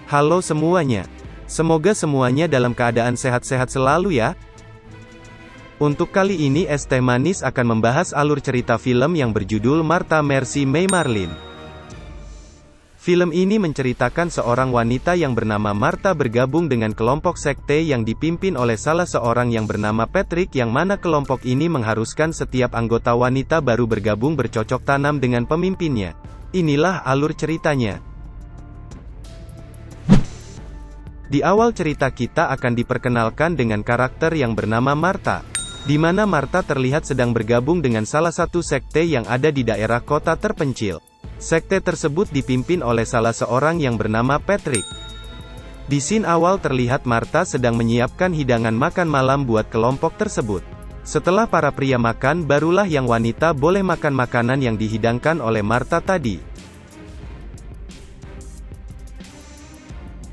Halo semuanya. Semoga semuanya dalam keadaan sehat-sehat selalu ya. Untuk kali ini Es Teh Manis akan membahas alur cerita film yang berjudul Martha Marcy May Marlene. Film ini menceritakan seorang wanita yang bernama Martha bergabung dengan kelompok sekte yang dipimpin oleh salah seorang yang bernama Patrick, yang mana kelompok ini mengharuskan setiap anggota wanita baru bergabung bercocok tanam dengan pemimpinnya. Inilah alur ceritanya. Di awal cerita kita akan diperkenalkan dengan karakter yang bernama Martha, di mana Martha terlihat sedang bergabung dengan salah satu sekte yang ada di daerah kota terpencil. Sekte tersebut dipimpin oleh salah seorang yang bernama Patrick. Di scene awal terlihat Martha sedang menyiapkan hidangan makan malam buat kelompok tersebut. Setelah para pria makan, barulah yang wanita boleh makan makanan yang dihidangkan oleh Martha tadi.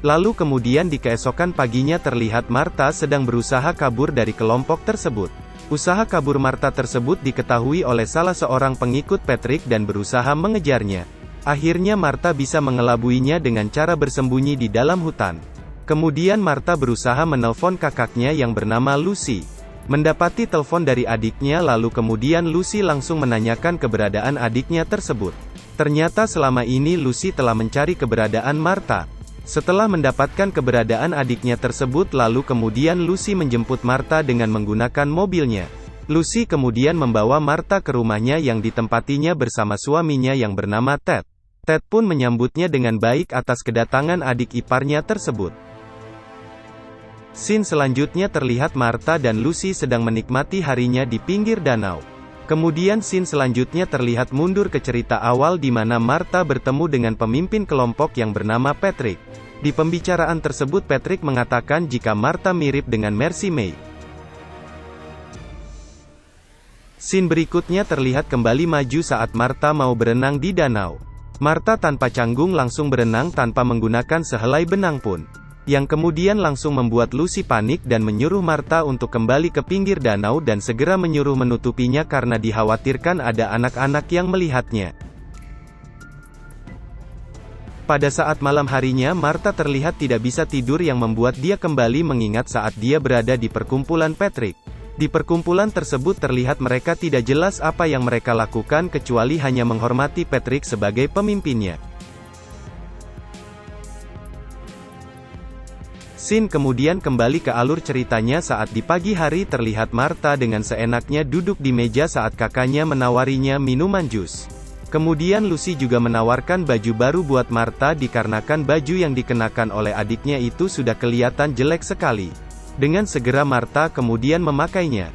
Lalu kemudian di keesokan paginya terlihat Martha sedang berusaha kabur dari kelompok tersebut. Usaha kabur Martha tersebut diketahui oleh salah seorang pengikut Patrick dan berusaha mengejarnya. Akhirnya Martha bisa mengelabuinya dengan cara bersembunyi di dalam hutan. Kemudian Martha berusaha menelpon kakaknya yang bernama Lucy. Mendapati telepon dari adiknya, lalu kemudian Lucy langsung menanyakan keberadaan adiknya tersebut. Ternyata selama ini Lucy telah mencari keberadaan Martha. Setelah mendapatkan keberadaan adiknya tersebut, lalu kemudian Lucy menjemput Martha dengan menggunakan mobilnya. Lucy kemudian membawa Martha ke rumahnya yang ditempatinya bersama suaminya yang bernama Ted. Ted pun menyambutnya dengan baik atas kedatangan adik iparnya tersebut. Scene selanjutnya terlihat Martha dan Lucy sedang menikmati harinya di pinggir danau. Kemudian scene selanjutnya terlihat mundur ke cerita awal di mana Martha bertemu dengan pemimpin kelompok yang bernama Patrick. Di pembicaraan tersebut Patrick mengatakan jika Martha mirip dengan Marcy May. Scene berikutnya terlihat kembali maju saat Martha mau berenang di danau. Martha tanpa canggung langsung berenang tanpa menggunakan sehelai benang pun. Yang kemudian langsung membuat Lucy panik dan menyuruh Martha untuk kembali ke pinggir danau dan segera menyuruh menutupinya karena dikhawatirkan ada anak-anak yang melihatnya. Pada saat malam harinya Martha terlihat tidak bisa tidur yang membuat dia kembali mengingat saat dia berada di perkumpulan Patrick. Di perkumpulan tersebut terlihat mereka tidak jelas apa yang mereka lakukan kecuali hanya menghormati Patrick sebagai pemimpinnya. Scene kemudian kembali ke alur ceritanya saat di pagi hari terlihat Martha dengan seenaknya duduk di meja saat kakaknya menawarinya minuman jus. Kemudian Lucy juga menawarkan baju baru buat Martha dikarenakan baju yang dikenakan oleh adiknya itu sudah kelihatan jelek sekali. Dengan segera Martha kemudian memakainya.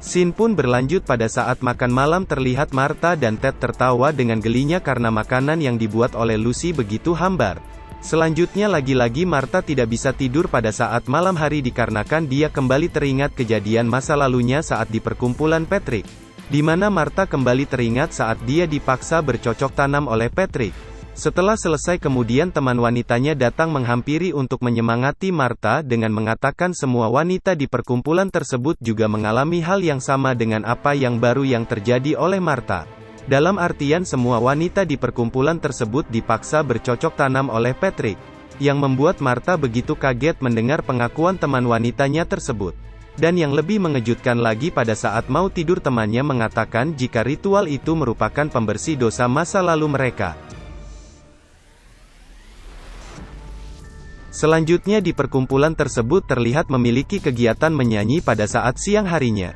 Scene pun berlanjut pada saat makan malam terlihat Martha dan Ted tertawa dengan gelinya karena makanan yang dibuat oleh Lucy begitu hambar. Selanjutnya lagi-lagi Martha tidak bisa tidur pada saat malam hari dikarenakan dia kembali teringat kejadian masa lalunya saat di perkumpulan Patrick. Di mana Martha kembali teringat saat dia dipaksa bercocok tanam oleh Patrick. Setelah selesai kemudian teman wanitanya datang menghampiri untuk menyemangati Martha dengan mengatakan semua wanita di perkumpulan tersebut juga mengalami hal yang sama dengan apa yang baru yang terjadi oleh Martha. Dalam artian semua wanita di perkumpulan tersebut dipaksa bercocok tanam oleh Patrick. Yang membuat Martha begitu kaget mendengar pengakuan teman wanitanya tersebut. Dan yang lebih mengejutkan lagi pada saat mau tidur temannya mengatakan jika ritual itu merupakan pembersih dosa masa lalu mereka. Selanjutnya di perkumpulan tersebut terlihat memiliki kegiatan menyanyi pada saat siang harinya.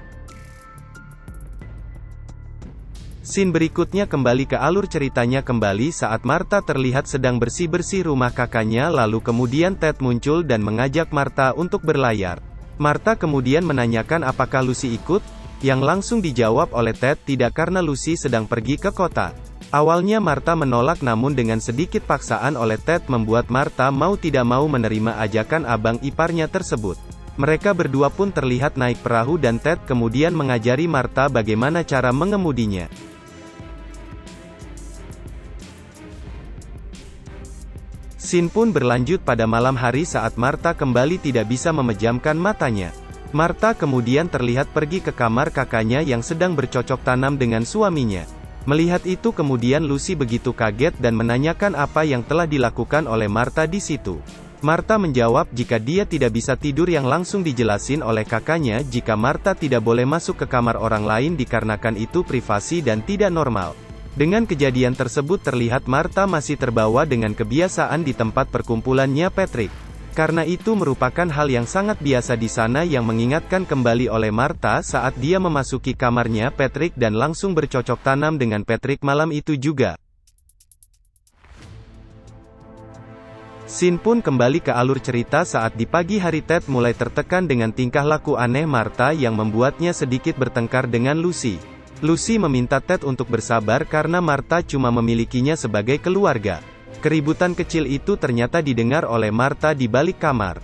Scene berikutnya kembali ke alur ceritanya kembali saat Martha terlihat sedang bersih-bersih rumah kakaknya lalu kemudian Ted muncul dan mengajak Martha untuk berlayar. Martha kemudian menanyakan apakah Lucy ikut, yang langsung dijawab oleh Ted tidak karena Lucy sedang pergi ke kota. Awalnya Martha menolak namun dengan sedikit paksaan oleh Ted membuat Martha mau tidak mau menerima ajakan abang iparnya tersebut. Mereka berdua pun terlihat naik perahu dan Ted kemudian mengajari Martha bagaimana cara mengemudinya. Scene pun berlanjut pada malam hari saat Martha kembali tidak bisa memejamkan matanya. Martha kemudian terlihat pergi ke kamar kakaknya yang sedang bercocok tanam dengan suaminya. Melihat itu kemudian Lucy begitu kaget dan menanyakan apa yang telah dilakukan oleh Martha di situ. Martha menjawab jika dia tidak bisa tidur yang langsung dijelasin oleh kakaknya jika Martha tidak boleh masuk ke kamar orang lain dikarenakan itu privasi dan tidak normal. Dengan kejadian tersebut terlihat Martha masih terbawa dengan kebiasaan di tempat perkumpulannya Patrick. Karena itu merupakan hal yang sangat biasa di sana yang mengingatkan kembali oleh Martha saat dia memasuki kamarnya Patrick dan langsung bercocok tanam dengan Patrick malam itu juga. Scene pun kembali ke alur cerita saat di pagi hari Ted mulai tertekan dengan tingkah laku aneh Martha yang membuatnya sedikit bertengkar dengan Lucy. Lucy meminta Ted untuk bersabar karena Martha cuma memilikinya sebagai keluarga. Keributan kecil itu ternyata didengar oleh Martha di balik kamar.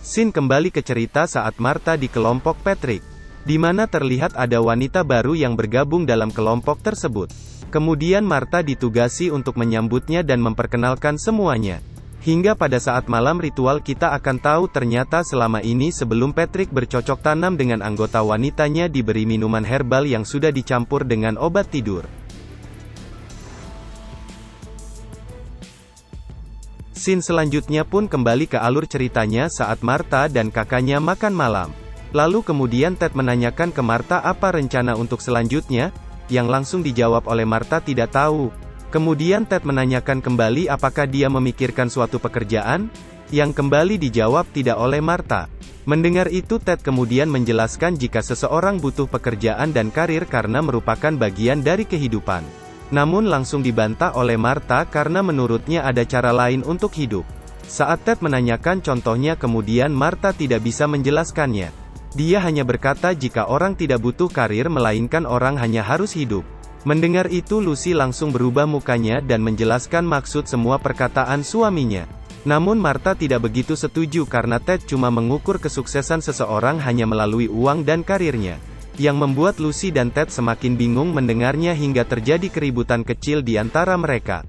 Scene kembali ke cerita saat Martha di kelompok Patrick, di mana terlihat ada wanita baru yang bergabung dalam kelompok tersebut. Kemudian Martha ditugasi untuk menyambutnya dan memperkenalkan semuanya. Hingga pada saat malam ritual kita akan tahu ternyata selama ini sebelum Patrick bercocok tanam dengan anggota wanitanya diberi minuman herbal yang sudah dicampur dengan obat tidur. Scene selanjutnya pun kembali ke alur ceritanya saat Martha dan kakaknya makan malam. Lalu kemudian Ted menanyakan ke Martha apa rencana untuk selanjutnya, yang langsung dijawab oleh Martha tidak tahu. Kemudian Ted menanyakan kembali apakah dia memikirkan suatu pekerjaan, yang kembali dijawab tidak oleh Martha. Mendengar itu Ted kemudian menjelaskan jika seseorang butuh pekerjaan dan karir karena merupakan bagian dari kehidupan. Namun langsung dibantah oleh Martha karena menurutnya ada cara lain untuk hidup. Saat Ted menanyakan contohnya kemudian Martha tidak bisa menjelaskannya. Dia hanya berkata jika orang tidak butuh karir melainkan orang hanya harus hidup. Mendengar itu Lucy langsung berubah mukanya dan menjelaskan maksud semua perkataan suaminya. Namun Martha tidak begitu setuju karena Ted cuma mengukur kesuksesan seseorang hanya melalui uang dan karirnya. Yang membuat Lucy dan Ted semakin bingung mendengarnya hingga terjadi keributan kecil di antara mereka.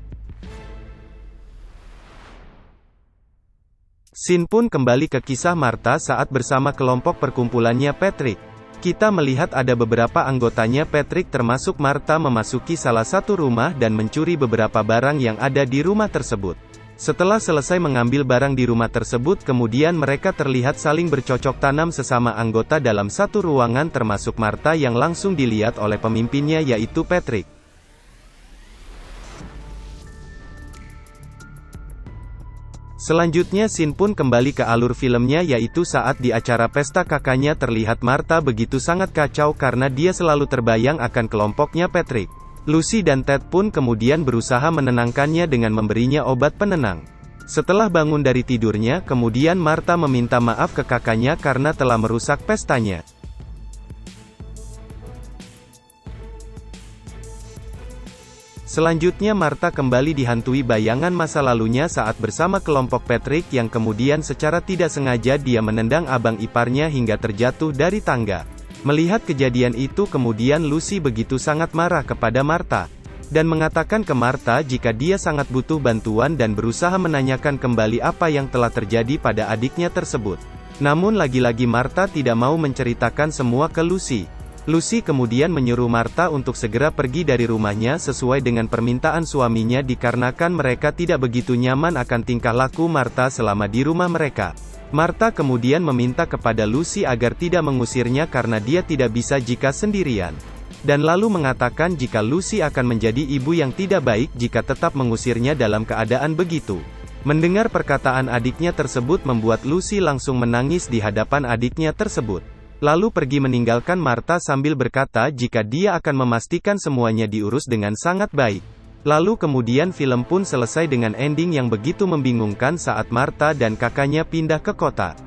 Scene pun kembali ke kisah Martha saat bersama kelompok perkumpulannya Patrick. Kita melihat ada beberapa anggotanya Patrick termasuk Martha memasuki salah satu rumah dan mencuri beberapa barang yang ada di rumah tersebut. Setelah selesai mengambil barang di rumah tersebut kemudian mereka terlihat saling bercocok tanam sesama anggota dalam satu ruangan termasuk Martha yang langsung dilihat oleh pemimpinnya yaitu Patrick. Selanjutnya scene pun kembali ke alur filmnya yaitu saat di acara pesta kakaknya terlihat Martha begitu sangat kacau karena dia selalu terbayang akan kelompoknya Patrick. Lucy dan Ted pun kemudian berusaha menenangkannya dengan memberinya obat penenang. Setelah bangun dari tidurnya, kemudian Martha meminta maaf ke kakaknya karena telah merusak pestanya. Selanjutnya Martha kembali dihantui bayangan masa lalunya saat bersama kelompok Patrick yang kemudian secara tidak sengaja dia menendang abang iparnya hingga terjatuh dari tangga. Melihat kejadian itu kemudian Lucy begitu sangat marah kepada Martha. Dan mengatakan ke Martha jika dia sangat butuh bantuan dan berusaha menanyakan kembali apa yang telah terjadi pada adiknya tersebut. Namun lagi-lagi Martha tidak mau menceritakan semua ke Lucy. Lucy kemudian menyuruh Martha untuk segera pergi dari rumahnya sesuai dengan permintaan suaminya dikarenakan mereka tidak begitu nyaman akan tingkah laku Martha selama di rumah mereka. Martha kemudian meminta kepada Lucy agar tidak mengusirnya karena dia tidak bisa jika sendirian. Dan lalu mengatakan jika Lucy akan menjadi ibu yang tidak baik jika tetap mengusirnya dalam keadaan begitu. Mendengar perkataan adiknya tersebut membuat Lucy langsung menangis di hadapan adiknya tersebut. Lalu pergi meninggalkan Martha sambil berkata jika dia akan memastikan semuanya diurus dengan sangat baik. Lalu kemudian film pun selesai dengan ending yang begitu membingungkan saat Martha dan kakaknya pindah ke kota.